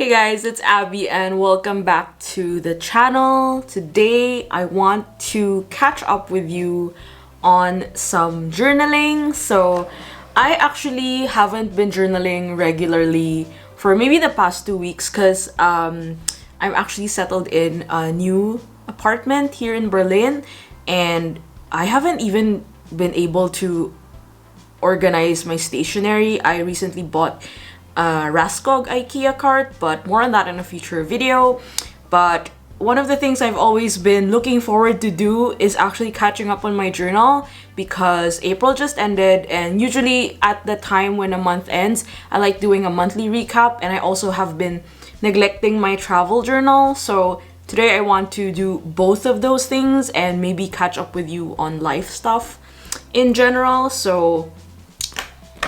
Hey guys, it's Abby and welcome back to the channel. Today I want to catch up with you on some journaling. So I actually haven't been journaling regularly for maybe the past 2 weeks because I'm actually settled in a new apartment here in Berlin and I haven't even been able to organize my stationery. I recently bought a Raskog IKEA cart, but more on that in a future video. But one of the things I've always been looking forward to do is actually catching up on my journal because April just ended, and usually at the time when a month ends, I like doing a monthly recap, and I also have been neglecting my travel journal. So today I want to do both of those things and maybe catch up with you on life stuff in general. So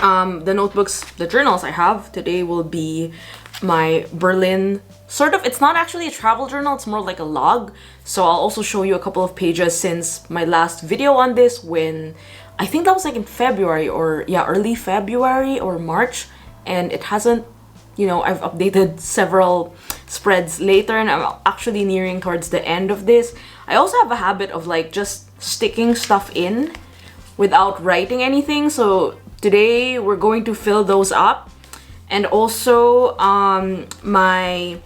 the notebooks, the journals I have today will be my Berlin it's not actually a travel journal, it's more like a log. So I'll also show you a couple of pages since my last video on this, when I think that was like in February or early February or March, and it hasn't, I've updated several spreads later and I'm actually nearing towards the end of this. I also have a habit of like just sticking stuff in without writing anything, so today we're going to fill those up. And also my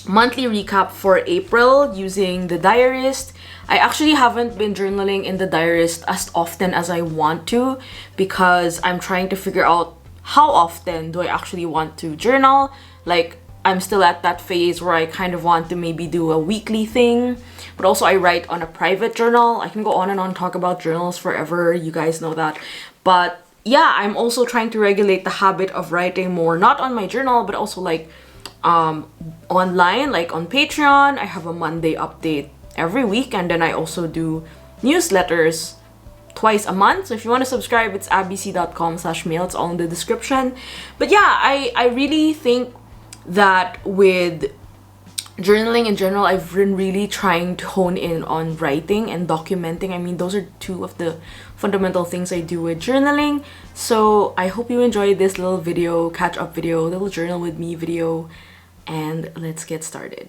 monthly recap for April using the Diarist. I actually haven't been journaling in the Diarist as often as I want to because I'm trying to figure out how often do I actually want to journal. Like, I'm still at that phase where I kind of want to maybe do a weekly thing, but also I write on a private journal. I can go on and on talk about journals forever, you guys know that. But yeah, I'm also trying to regulate the habit of writing more, not on my journal, but also like online, like on Patreon. I have a Monday update every week, and then I also do newsletters twice a month. So if you want to subscribe, it's abc.com/mail. It's all in the description. But yeah, I really think that with journaling in general, I've been really trying to hone in on writing and documenting. I mean, those are two of the fundamental things I do with journaling. So I hope you enjoyed this little video, catch up video, little journal with me video, and let's get started.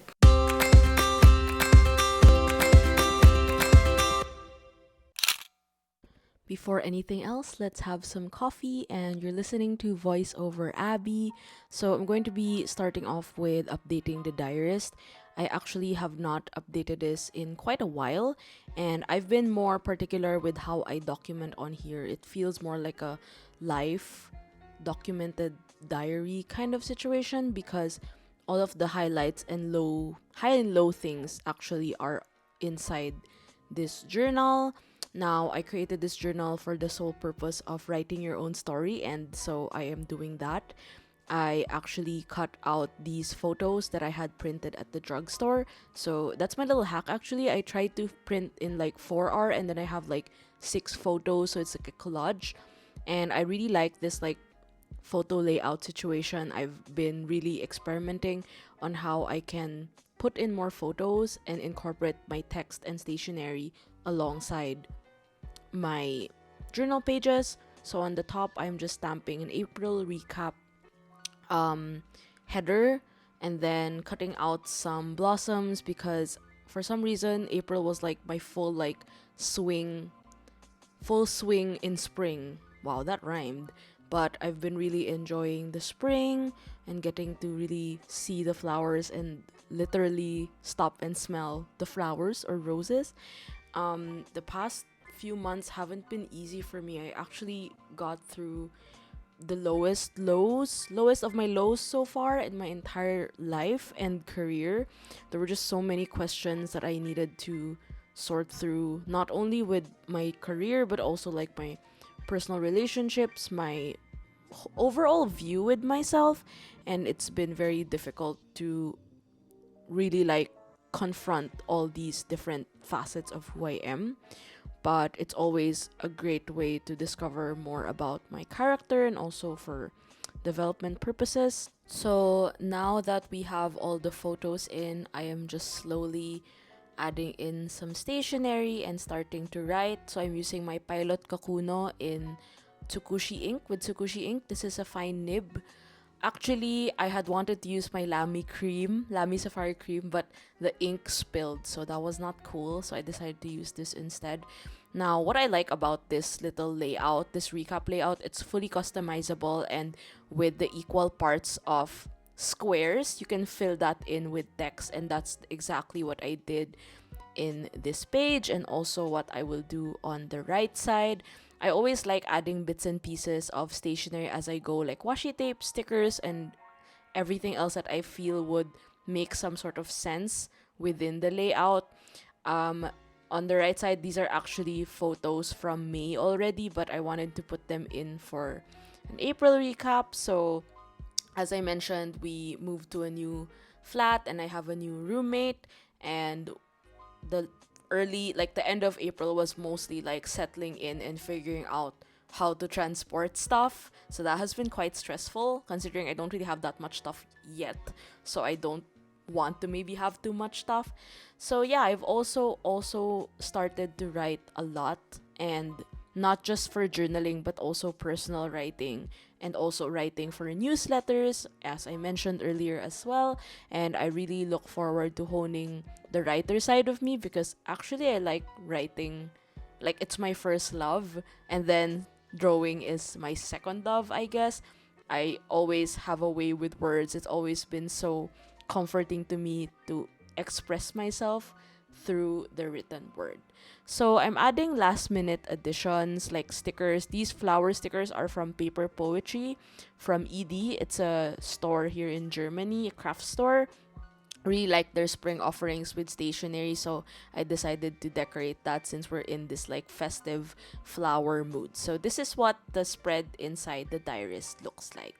Before anything else, let's have some coffee, and you're listening to Voice Over Abby. So I'm going to be starting off with updating the Diarist. I actually have not updated this in quite a while, and I've been more particular with how I document on here. It feels more like a life documented diary kind of situation because all of the highlights and high and low things actually are inside this journal. Now, I created this journal for the sole purpose of writing your own story, and so I am doing that. I actually cut out these photos that I had printed at the drugstore. So that's my little hack actually. I tried to print in like 4R and then I have like 6 photos, so it's like a collage. And I really like this like photo layout situation. I've been really experimenting on how I can put in more photos and incorporate my text and stationery alongside my journal pages. So on the top, I'm just stamping an April recap header and then cutting out some blossoms because for some reason April was like my full swing in spring. Wow, that rhymed. But I've been really enjoying the spring and getting to really see the flowers and literally stop and smell the flowers or roses. The past few months haven't been easy for me. I actually got through the lowest of my lows so far in my entire life and career. There were just so many questions that I needed to sort through, not only with my career but also like my personal relationships, my overall view with myself, and it's been very difficult to really like confront all these different facets of who I am. But it's always a great way to discover more about my character and also for development purposes. So now that we have all the photos in, I am just slowly adding in some stationery and starting to write. So I'm using my Pilot Kakuno in Tsukushi ink with Tsukushi ink. This is a fine nib. Actually, I had wanted to use my Lamy Safari cream, but the ink spilled, so that was not cool. So I decided to use this instead. Now, what I like about this little layout, this recap layout, it's fully customizable, and with the equal parts of squares, you can fill that in with text, and that's exactly what I did in this page, and also what I will do on the right side. I always like adding bits and pieces of stationery as I go, like washi tape, stickers, and everything else that I feel would make some sort of sense within the layout. On the right side, these are actually photos from May already, but I wanted to put them in for an April recap. So as I mentioned, we moved to a new flat and I have a new roommate, and the the end of April was mostly like settling in and figuring out how to transport stuff. So that has been quite stressful, considering I don't really have that much stuff yet. So I don't want to maybe have too much stuff. So yeah, I've also started to write a lot, and not just for journaling but also personal writing, and also writing for newsletters, as I mentioned earlier as well. And I really look forward to honing the writer side of me, because actually I like writing, like it's my first love, and then drawing is my second love, I guess. I always have a way with words. It's always been so comforting to me to express myself through the written word. So I'm adding last minute additions like stickers. These flower stickers are from Paper Poetry from ED. It's a store here in Germany, a craft store. Really like their spring offerings with stationery, so I decided to decorate that since we're in this like festive flower mood. So this is what the spread inside the Diarist looks like.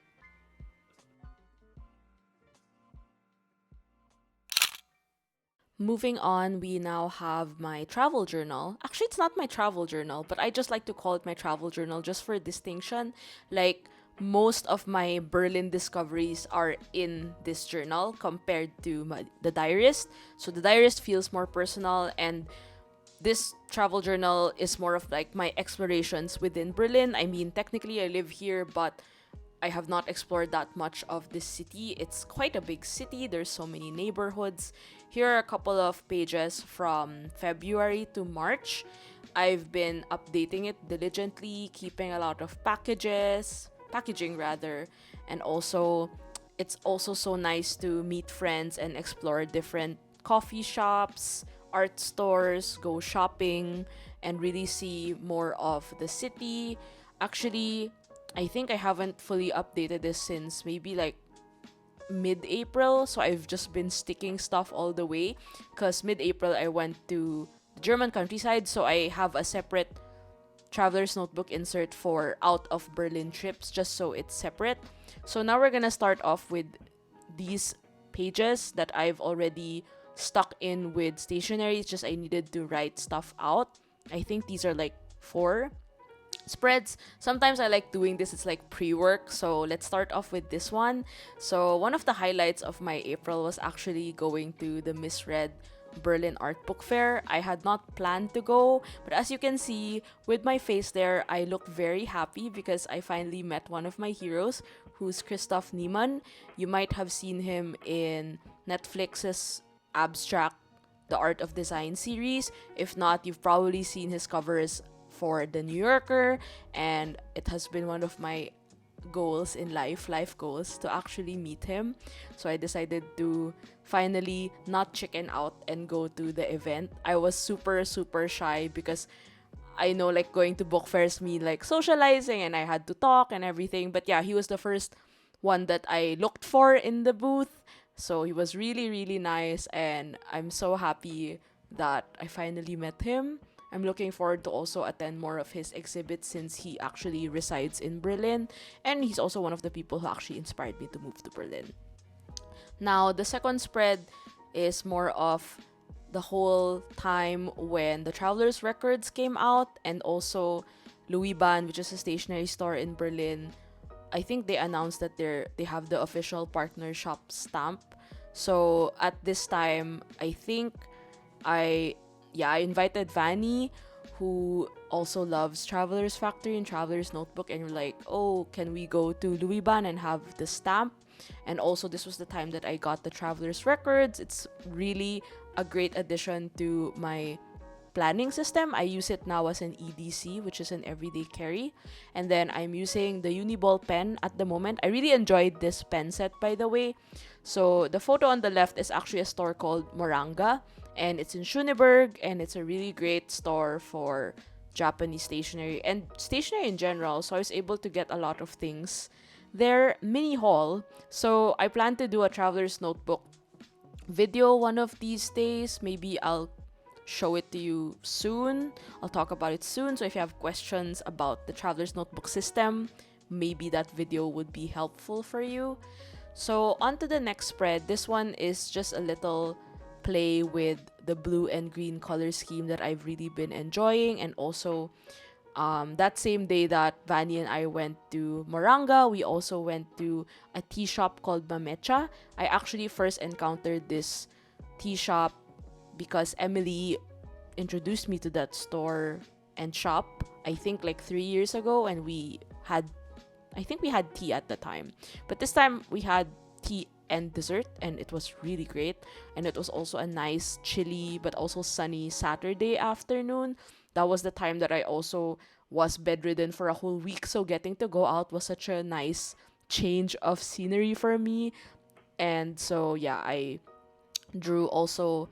Moving on, we now have my travel journal. Actually, it's not my travel journal, but I just like to call it my travel journal just for distinction. Like, most of my Berlin discoveries are in this journal compared to the Diarist. So the Diarist feels more personal, and this travel journal is more of like my explorations within Berlin. I mean, technically I live here, but I have not explored that much of this city. It's quite a big city. There's so many neighborhoods. Here are a couple of pages from February to March. I've been updating it diligently, keeping a lot of packaging rather, and also it's also so nice to meet friends and explore different coffee shops, art stores, go shopping, and really see more of the city. Actually, I think I haven't fully updated this since maybe like mid-April, so I've just been sticking stuff all the way, because mid-April I went to the German countryside, so I have a separate traveler's notebook insert for out of Berlin trips, just so it's separate. So now we're gonna start off with these pages that I've already stuck in with stationery. It's just I needed to write stuff out. I think these are like 4 spreads. Sometimes I like doing this, it's like pre-work. So let's start off with this one. So one of the highlights of my April was actually going to the Misread Berlin Art Book Fair. I had not planned to go, but as you can see with my face there, I look very happy because I finally met one of my heroes, who's Christoph Niemann. You might have seen him in Netflix's Abstract, the Art of Design series. If not, you've probably seen his covers for The New Yorker, and it has been one of my goals in life goals, to actually meet him. So I decided to finally not chicken out and go to the event. I was super shy because I know like going to book fairs mean like socializing, and I had to talk and everything. But yeah, he was the first one that I looked for in the booth. So he was really nice, and I'm so happy that I finally met him. I'm looking forward to also attend more of his exhibits since he actually resides in Berlin, and he's also one of the people who actually inspired me to move to Berlin. Now, the second spread is more of the whole time when the Traveler's Records came out, and also Louis-Band, which is a stationery store in Berlin. I think they announced that they have the official partner shop stamp. So at this time, I think I invited Vanny, who also loves Traveler's Factory and Traveler's Notebook, and you're like, oh, can we go to Louis-Ban and have the stamp? And also, this was the time that I got the Traveler's Records. It's really a great addition to my planning system. I use it now as an EDC, which is an everyday carry. And then I'm using the Uni-Ball pen at the moment. I really enjoyed this pen set, by the way. So the photo on the left is actually a store called Moranga, and it's in Schöneberg, and it's a really great store for Japanese stationery and stationery in general. So I was able to get a lot of things there. Mini haul. So I plan to do a Traveler's Notebook video one of these days. Maybe I'll show it to you soon. I'll talk about it soon. So if you have questions about the Traveler's Notebook system, maybe that video would be helpful for you. So on to the next spread. This one is just a little play with the blue and green color scheme that I've really been enjoying. And also that same day that Vanny and I went to Moranga, we also went to a tea shop called Mamecha. I actually first encountered this tea shop because Emily introduced me to that store and shop, I think like 3 years ago, and I think we had tea at the time. But this time we had tea and dessert, and it was really great. And it was also a nice, chilly, but also sunny Saturday afternoon. That was the time that I also was bedridden for a whole week, so getting to go out was such a nice change of scenery for me. And so yeah, I drew also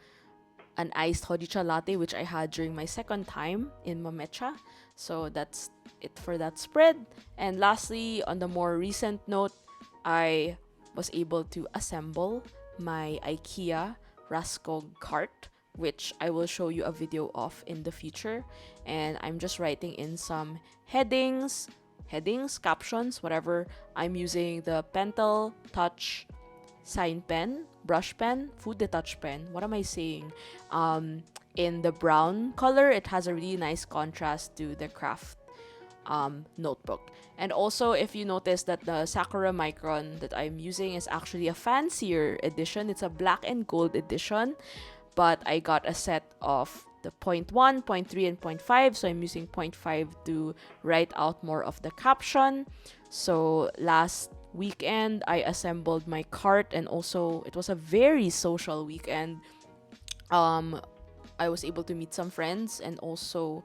an iced 𝚘𝚘𝚅 latte, which I had during my second time in Mamecha. So that's it for that spread. And lastly, on the more recent note, I was able to assemble my IKEA Raskog cart, which I will show you a video of in the future. And I'm just writing in some headings, captions, whatever. I'm using the Pentel Touch Sign Pen, brush pen, Fude touch pen. What am I saying? In the brown color, it has a really nice contrast to the craft notebook. And also, if you notice that the Sakura Micron that I'm using is actually a fancier edition, it's a black and gold edition, but I got a set of the 0.1, 0.3, and 0.5, so I'm using 0.5 to write out more of the caption. So last weekend I assembled my cart, and also it was a very social weekend. I was able to meet some friends and also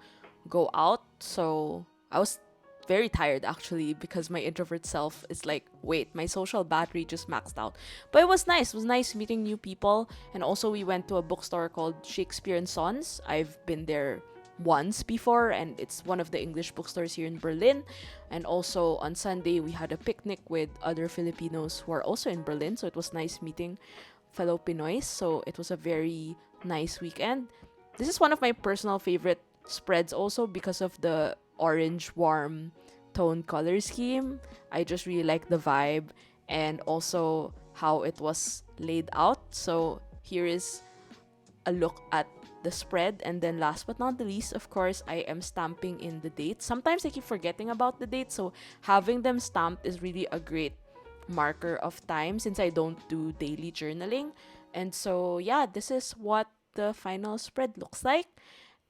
go out. So I was very tired actually, because my introvert self is like, wait, my social battery just maxed out. But it was nice. It was nice meeting new people. And also we went to a bookstore called Shakespeare & Sons. I've been there once before, and it's one of the English bookstores here in Berlin. And also on Sunday we had a picnic with other Filipinos who are also in Berlin, so it was nice meeting fellow Pinoys. So it was a very nice weekend. This is one of my personal favorite spreads also because of the orange warm tone color scheme. I just really like the vibe and also how it was laid out. So here is a look at the spread. And then last but not the least, of course, I am stamping in the dates. Sometimes I keep forgetting about the dates, so having them stamped is really a great marker of time since I don't do daily journaling. And so yeah, this is what the final spread looks like.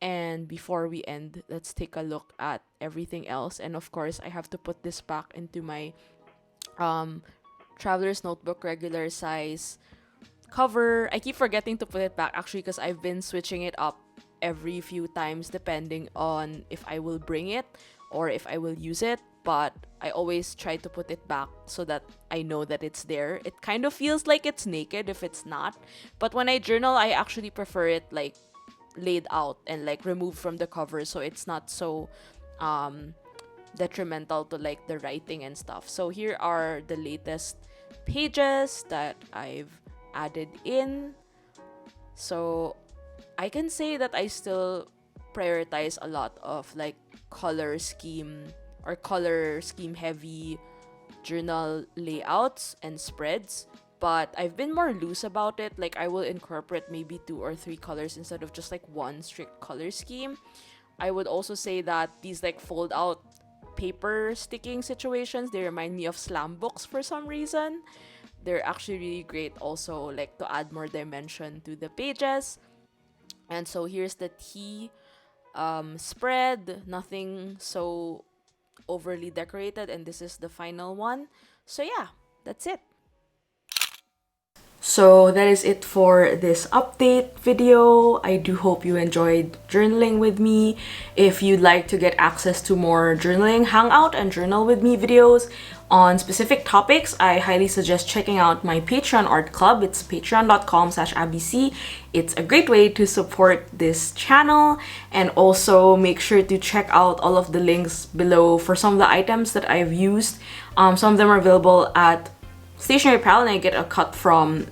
And before we end, let's take a look at everything else. And of course, I have to put this back into my Traveler's Notebook regular size cover. I keep forgetting to put it back actually because I've been switching it up every few times depending on if I will bring it or if I will use it. But I always try to put it back so that I know that it's there. It kind of feels like it's naked if it's not. But when I journal, I actually prefer it like laid out and like removed from the cover, so it's not so detrimental to like the writing and stuff. So here are the latest pages that I've added in. So I can say that I still prioritize a lot of like color scheme heavy journal layouts and spreads, but I've been more loose about it. Like I will incorporate maybe 2 or 3 colors instead of just like one strict color scheme. I would also say that these like fold out paper sticking situations, they remind me of slam books for some reason. They're actually really great also like to add more dimension to the pages. And so here's the tea spread, nothing so overly decorated, and this is the final one. So yeah, that's it. So that is it for this update video. I do hope you enjoyed journaling with me. If you'd like to get access to more journaling hangout and journal with me videos on specific topics, I highly suggest checking out my Patreon art club. It's patreon.com/abbyc. It's a great way to support this channel, and also make sure to check out all of the links below for some of the items that I've used. Some of them are available at Stationery Pal, and I get a cut from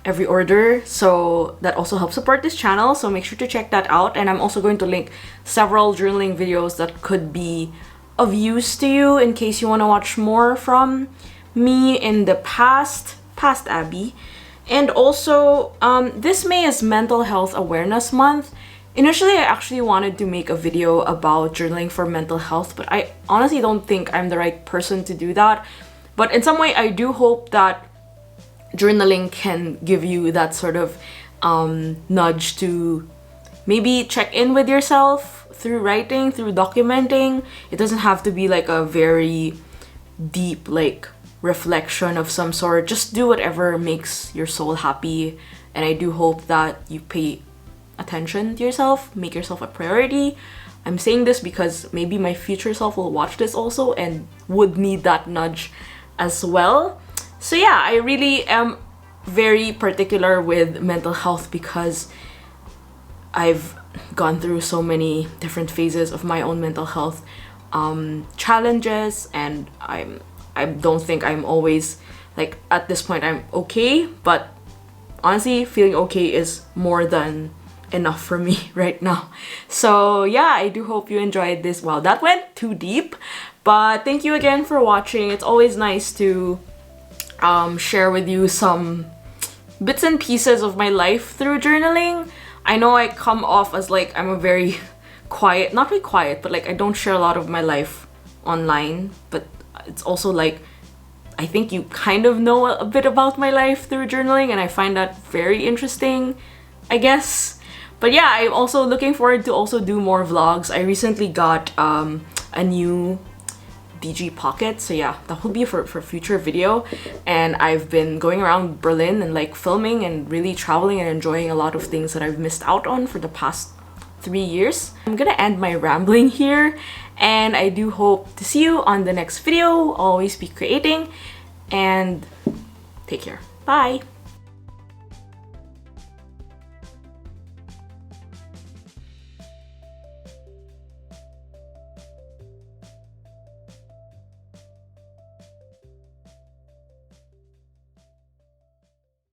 every order, so that also helps support this channel, so make sure to check that out. And I'm also going to link several journaling videos that could be of use to you in case you want to watch more from me in the past Abby. And also, this May is Mental Health Awareness Month. Initially, I actually wanted to make a video about journaling for mental health, but I honestly don't think I'm the right person to do that. But in some way, I do hope that journaling can give you that sort of nudge to maybe check in with yourself through writing, through documenting. It doesn't have to be like a very deep like reflection of some sort. Just do whatever makes your soul happy. And I do hope that you pay attention to yourself, make yourself a priority. I'm saying this because maybe my future self will watch this also and would need that nudge as well. So yeah, I really am very particular with mental health because I've gone through so many different phases of my own mental health challenges, and I don't think I'm always like, at this point I'm okay, but honestly feeling okay is more than enough for me right now. So yeah, I do hope you enjoyed this. Wow, that went too deep, but thank you again for watching. It's always nice to share with you some bits and pieces of my life through journaling. I know I come off as like I'm a very quiet, not really quiet, but like I don't share a lot of my life online, but it's also like I think you kind of know a bit about my life through journaling, and I find that very interesting, I guess. But yeah, I'm also looking forward to also do more vlogs. I recently got a new DG Pocket, so yeah, that will be for future video. And I've been going around Berlin and like filming and really traveling and enjoying a lot of things that I've missed out on for the past 3 years. I'm gonna end my rambling here, and I do hope to see you on the next video. Always be creating, and take care. Bye!